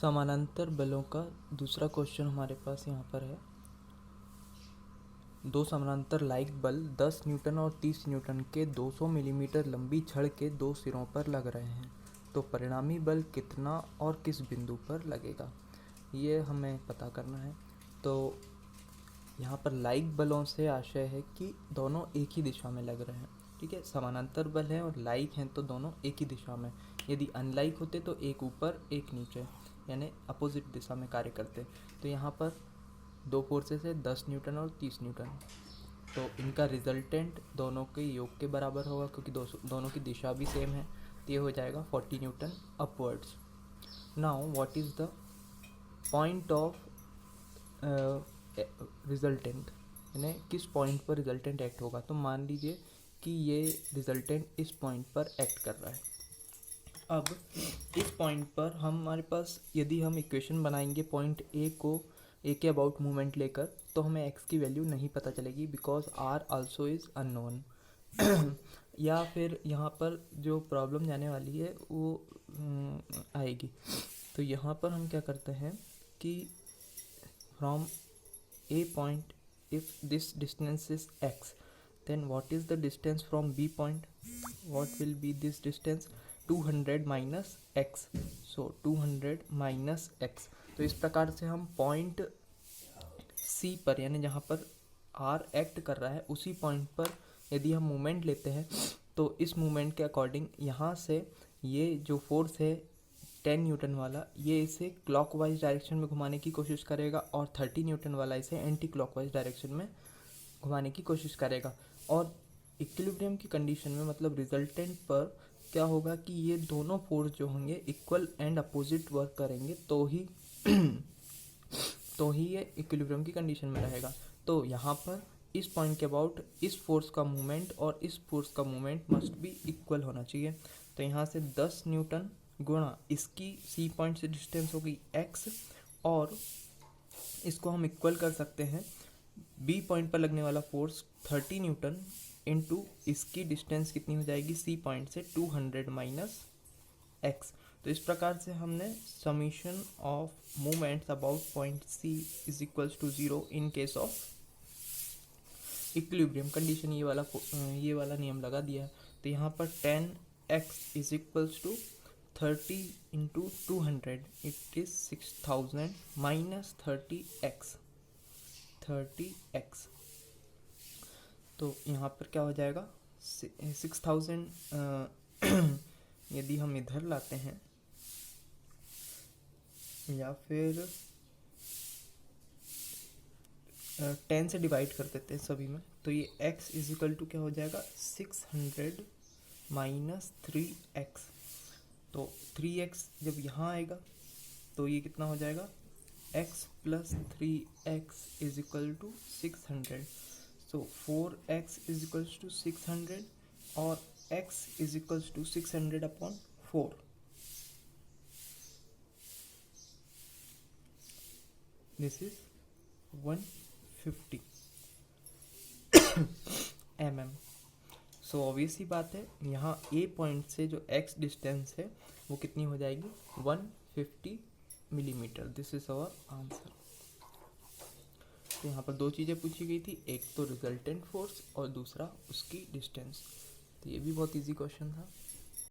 समानांतर बलों का दूसरा क्वेश्चन हमारे पास यहाँ पर है। दो समानांतर लाइक बल 10 न्यूटन और 30 न्यूटन के 200 मिलीमीटर लंबी छड़ के दो सिरों पर लग रहे हैं, तो परिणामी बल कितना और किस बिंदु पर लगेगा, ये हमें पता करना है। तो यहाँ पर लाइक बलों से आशय है कि दोनों एक ही दिशा में लग रहे हैं। ठीक है, समानांतर बल हैं और लाइक हैं तो दोनों एक ही दिशा में। यदि अनलाइक होते तो एक ऊपर एक नीचे, यानी अपोजिट दिशा में कार्य करते। तो यहाँ पर दो फोर्सेस है 10 न्यूटन और 30 न्यूटन, तो इनका रिजल्टेंट दोनों के योग के बराबर होगा क्योंकि दोनों की दिशा भी सेम है। तो ये हो जाएगा 40 Newton upwards. Now what is the point of resultant, यानी किस पॉइंट पर रिजल्टेंट एक्ट होगा। तो मान लीजिए कि ये रिजल्टेंट इस पॉइंट पर एक्ट कर रहा है। अब इस पॉइंट पर हमारे पास यदि हम इक्वेशन बनाएंगे पॉइंट ए के अबाउट मूवमेंट लेकर, तो हमें एक्स की वैल्यू नहीं पता चलेगी because R also is unknown. या फिर यहाँ पर जो प्रॉब्लम जाने वाली है वो आएगी। तो यहाँ पर हम क्या करते हैं कि from A point, if this distance is x, then what is the distance from B point? What will be this distance? 200 minus x. So 200 minus x. तो इस प्रकार से हम पॉइंट C पर, यानी जहाँ पर R एक्ट कर रहा है उसी पॉइंट पर यदि हम मूवमेंट लेते हैं, तो इस मूवमेंट के अकॉर्डिंग यहाँ से ये जो फोर्स है 10 न्यूटन वाला, ये इसे क्लॉकवाइज डायरेक्शन में घुमाने की कोशिश करेगा और 30 न्यूटन वाला इसे एंटी क्लॉकवाइज डायरेक्शन में घुमाने की कोशिश करेगा। और इक्विलिब्रियम की कंडीशन में, मतलब रिजल्टेंट पर क्या होगा कि ये दोनों फोर्स जो होंगे इक्वल एंड अपोजिट वर्क करेंगे, तो ही तो ही ये इक्विलिब्रियम की कंडीशन में रहेगा। तो यहाँ पर इस पॉइंट के अबाउट इस फोर्स का मूवमेंट और इस फोर्स का मूवमेंट मस्ट बी इक्वल होना चाहिए। तो यहाँ से 10 न्यूटन गुणा इसकी सी पॉइंट से डिस्टेंस होगी x, और इसको हम इक्वल कर सकते हैं बी पॉइंट पर लगने वाला फोर्स 30 न्यूटन इनटू इसकी डिस्टेंस कितनी हो जाएगी सी पॉइंट से 200 माइनस x। तो इस प्रकार से हमने summation of movements about point C is equals to 0 in case of equilibrium condition, ये वाला नियम लगा दिया है। तो यहाँ पर 10x is equals to 30 into 200, it is 6000 minus 30x। तो यहाँ पर क्या हो जाएगा 6000, यदि हम इधर लाते हैं या फिर 10 से डिवाइड कर देते हैं सभी में, तो ये x इज इक्वल टू क्या हो जाएगा 600 माइनस 3x। तो 3x जब यहाँ आएगा तो ये कितना हो जाएगा x plus 3x is equal to 600। So 4x is equals to 600 और x is equals to 600 upon 4। This is 150 mm। So obviously ही बात है, यहाँ ए पॉइंट से जो x डिस्टेंस है वो कितनी हो जाएगी 150 millimetre. This is our answer. तो यहाँ पर दो चीज़ें पूछी गई थी, एक तो रिजल्टेंट फोर्स और दूसरा उसकी डिस्टेंस। तो ये भी बहुत इजी क्वेश्चन था।